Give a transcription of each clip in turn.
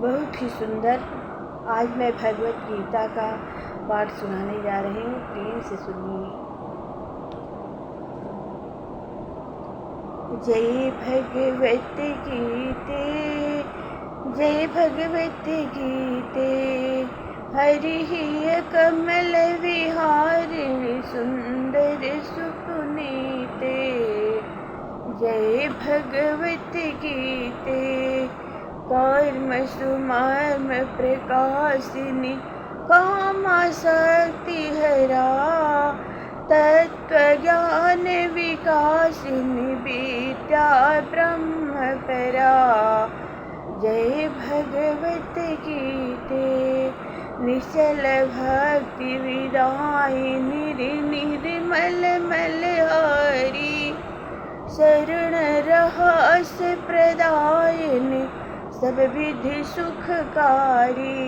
बहुत ही सुंदर आज मैं भगवत गीता का पाठ सुनाने जा रही हूँ। प्रेम से सुनिए। जय भगवत गीते, जय भगवत गीते। हरि कमल विहारिणि सुंदर सुपुनीते। जय भगवत गीते, कर्म सुमर्म प्रकाशिनी कामासक्ति हरा। तत्व ज्ञान विकासिनी विद्या ब्रह्म परा। जय भगवत गीते, निश्चल भक्ति विदायिनी निर्मल मलहारी। शरण रहस प्रदायिनी सब विधि सुखकारी।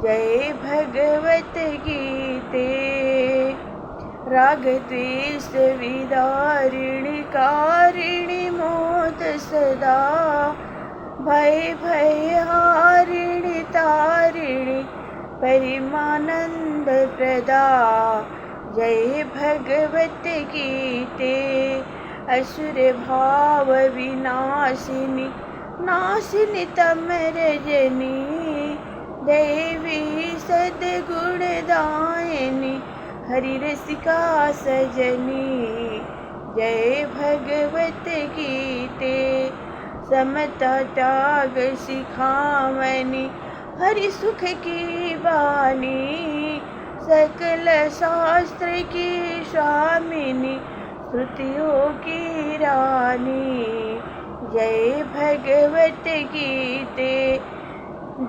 जय भगवत गीते, राग द्वेष विदारिणी कारिणी मोद सदा। भय हारिणी तारिणी परिमानंद प्रदा। जय भगवत गीते, असुर भाव विनाशिनी नाशिनी तमरजनी। देवी सद्गुण दायिनी हरि रसिका सजनी। जय भगवत गीते, समता त्याग सिखावनी हरि सुख की वाणी। सकल शास्त्र की स्वामिनी श्रुतियों की रानी। जय भगवत गीते,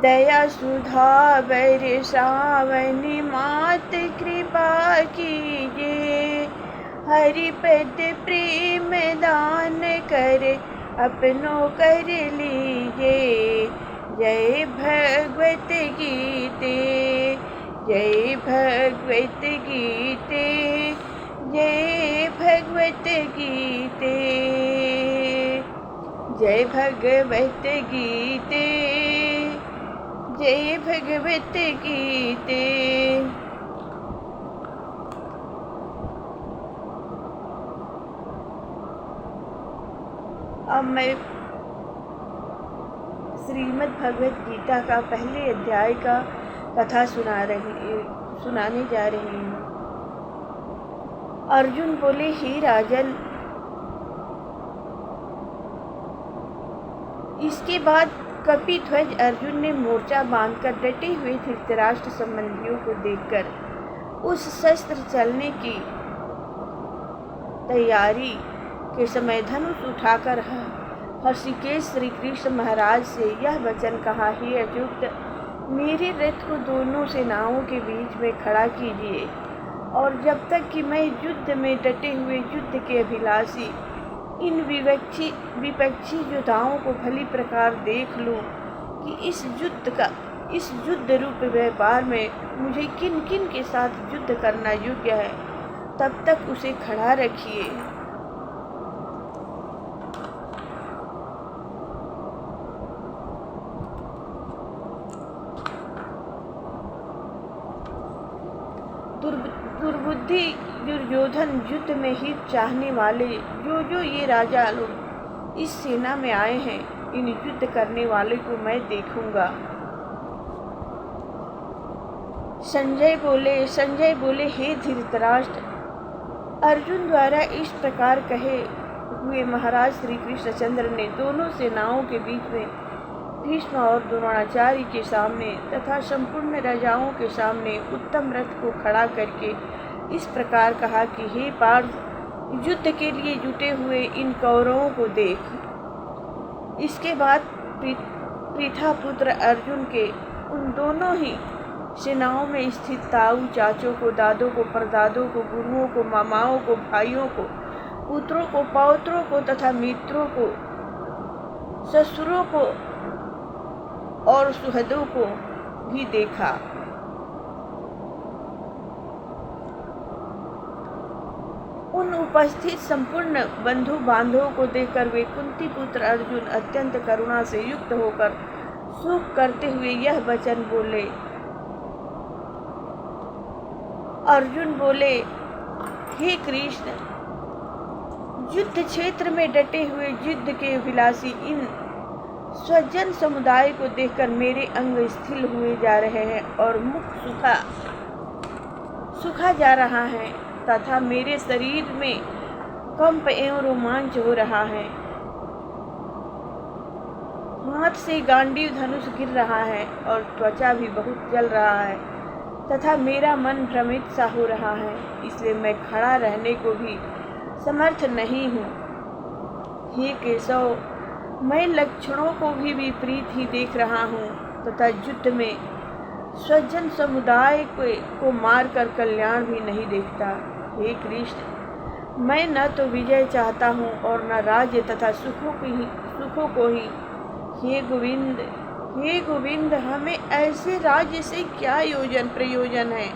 दया सुधा बरसावनी मात कृपा कीजिए। हरि पद प्रेम दान कर अपनों कर लीजिए। जय भगवत गीते, जय भगवत गीते, जय भगवत गीते। जय भगवत गीते, जय भगवत गीते। अब मैं श्रीमद् भगवत गीता का पहले अध्याय का कथा सुनाने जा रही हूँ। अर्जुन बोले, हे राजन, इसके बाद कपिध्वज अर्जुन ने मोर्चा बांधकर डटे हुए धृतराष्ट्र संबंधियों को देखकर उस शस्त्र चलने की तैयारी के समय धनुष उठाकर हर्षिकेश श्री कृष्ण महाराज से यह वचन कहा, हे अच्युत, मेरे रथ को दोनों सेनाओं के बीच में खड़ा कीजिए, और जब तक कि मैं युद्ध में डटे हुए युद्ध के अभिलाषी इन विपक्षी योद्धाओं को भली प्रकार देख लूं कि इस युद्ध रूप व्यापार में मुझे किन किन के साथ युद्ध करना योग्य है, तब तक उसे खड़ा रखिए। दुर्बुद्धि दुर्योधन युद्ध में हित चाहने वाले जो ये राजा लोग इस सेना में आए हैं, इन युद्ध करने वाले को मैं देखूंगा। संजय बोले, हे धृतराष्ट्र, अर्जुन द्वारा इस प्रकार कहे हुए महाराज श्री कृष्णचंद्र ने दोनों सेनाओं के बीच में भीष्म और द्रोणाचार्य के सामने तथा संपूर्ण राजाओं के सामने उत्तम रथ को खड़ा करके इस प्रकार कहा कि हे पार्थ, युद्ध के लिए जुटे हुए इन कौरवों को देख। इसके बाद पृथा पुत्र अर्जुन के उन दोनों ही सेनाओं में स्थित ताऊ, चाचों को, दादों को, परदादों को, गुरुओं को, मामाओं को, भाइयों को, पुत्रों को, पौत्रों को तथा मित्रों को, ससुरों को और सुहृदों को भी देखा। उन उपस्थित संपूर्ण बंधु बांधवों को देखकर वे कुंती पुत्र अर्जुन अत्यंत करुणा से युक्त होकर शोक करते हुए यह वचन बोले। अर्जुन बोले, हे कृष्ण, युद्ध क्षेत्र में डटे हुए युद्ध के अभिलाषी इन स्वजन समुदाय को देखकर मेरे अंग स्थिर हुए जा रहे हैं और मुख सूखा जा रहा है तथा मेरे शरीर में कंप एवं रोमांच हो रहा है। हाथ से गांडीव धनुष गिर रहा है और त्वचा भी बहुत जल रहा है तथा मेरा मन भ्रमित सा हो रहा है, इसलिए मैं खड़ा रहने को भी समर्थ नहीं हूँ। हे केशव, मैं लक्षणों को भी विपरीत ही देख रहा हूँ तथा युद्ध में स्वजन समुदाय को मारकर कल्याण भी नहीं देखता। हे कृष्ण, मैं न तो विजय चाहता हूँ और न राज्य तथा सुखों को ही। हे गोविंद, हमें ऐसे राज्य से क्या प्रयोजन है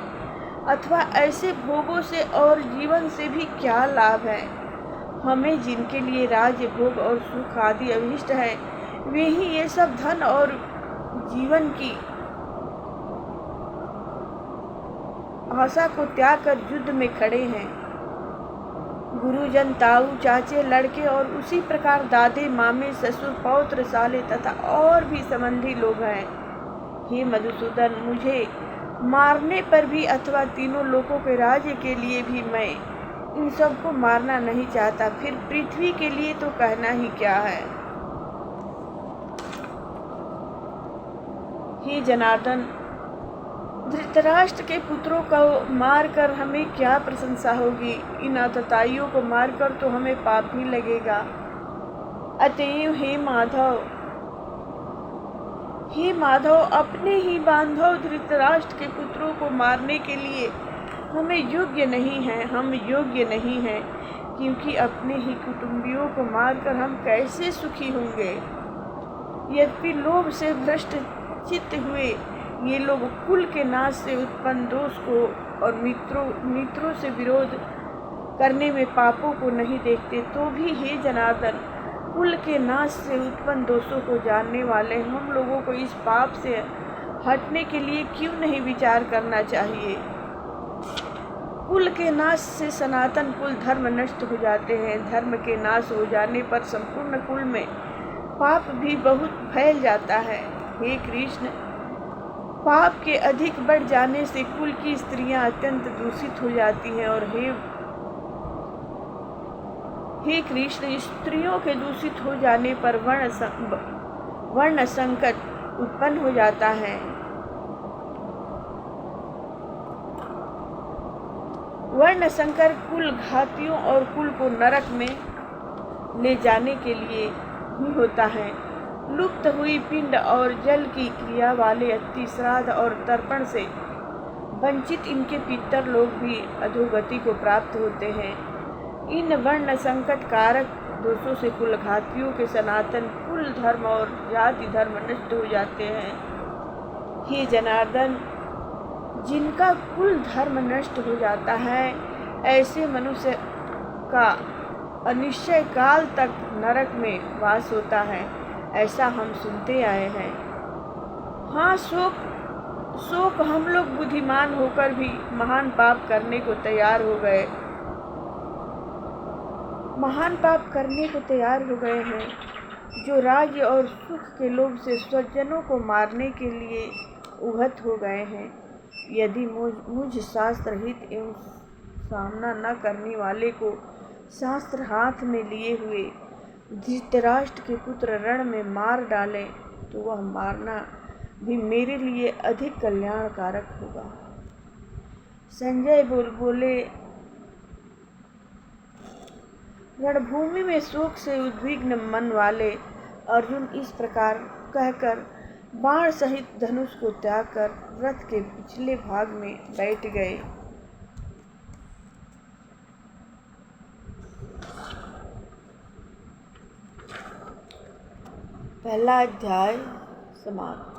अथवा ऐसे भोगों से और जीवन से भी क्या लाभ है। हमें जिनके लिए राज्य भोग और सुख आदि अभिष्ट है, वे ही ये सब धन और जीवन की आशा को त्याग कर युद्ध में खड़े हैं। गुरुजन, ताऊ, चाचे, लड़के और उसी प्रकार दादे, मामे, ससुर, पौत्र, साले तथा और भी संबंधी लोग हैं। हे मधुसूदन, मुझे मारने पर भी अथवा तीनों लोगों के राज्य के लिए भी मैं इन सबको मारना नहीं चाहता, फिर पृथ्वी के लिए तो कहना ही क्या है। हे जनार्दन, धृतराष्ट्र के पुत्रों को मारकर हमें क्या प्रशंसा होगी। इन आतताइयों को मारकर तो हमें पाप ही लगेगा। अतएव हे माधव, अपने ही बांधव धृतराष्ट्र के पुत्रों को मारने के लिए हम योग्य नहीं हैं, क्योंकि अपने ही कुटुंबियों को मारकर हम कैसे सुखी होंगे। यद्यपि लोभ से भ्रष्ट चित्त हुए ये लोग कुल के नाश से उत्पन्न दोष को और मित्रों से विरोध करने में पापों को नहीं देखते, तो भी हे जनार्दन, कुल के नाश से उत्पन्न दोषों को जानने वाले हम लोगों को इस पाप से हटने के लिए क्यों नहीं विचार करना चाहिए। कुल के नाश से सनातन कुल धर्म नष्ट हो जाते हैं। धर्म के नाश हो जाने पर संपूर्ण कुल में पाप भी बहुत फैल जाता है। हे कृष्ण, पाप के अधिक बढ़ जाने से कुल की स्त्रियां अत्यंत दूषित हो जाती हैं और हे कृष्ण, स्त्रियों के दूषित हो जाने पर वर्ण संकट उत्पन्न हो जाता है। वर्ण संकर कुल घातियों और कुल को नरक में ले जाने के लिए ही होता है। लुप्त हुई पिंड और जल की क्रिया वाले अति श्राद्ध और तर्पण से वंचित इनके पितर लोग भी अधोगति को प्राप्त होते हैं। इन वर्ण संकट कारक दोषों से कुल घातियों के सनातन कुल धर्म और जाति धर्म नष्ट हो जाते हैं। हे जनार्दन, जिनका कुल धर्म नष्ट हो जाता है, ऐसे मनुष्य का अनिश्चय काल तक नरक में वास होता है, ऐसा हम सुनते आए हैं। हाँ, शोक हम लोग बुद्धिमान होकर भी महान पाप करने को तैयार हो गए हैं, जो राज्य और सुख के लोभ से स्वजनों को मारने के लिए उहत हो गए हैं। यदि मुझ शास्त्र हित एवं सामना न करने वाले को शास्त्र हाथ में लिए हुए धृतराष्ट्र के पुत्र रण में मार डाले, तो वह मारना भी मेरे लिए अधिक कल्याणकारक होगा। संजय बोले, रणभूमि में शोक से उद्विग्न मन वाले अर्जुन इस प्रकार कहकर बाण सहित धनुष को त्याग कर रथ के पिछले भाग में बैठ गए। पहला अध्याय समाप्त।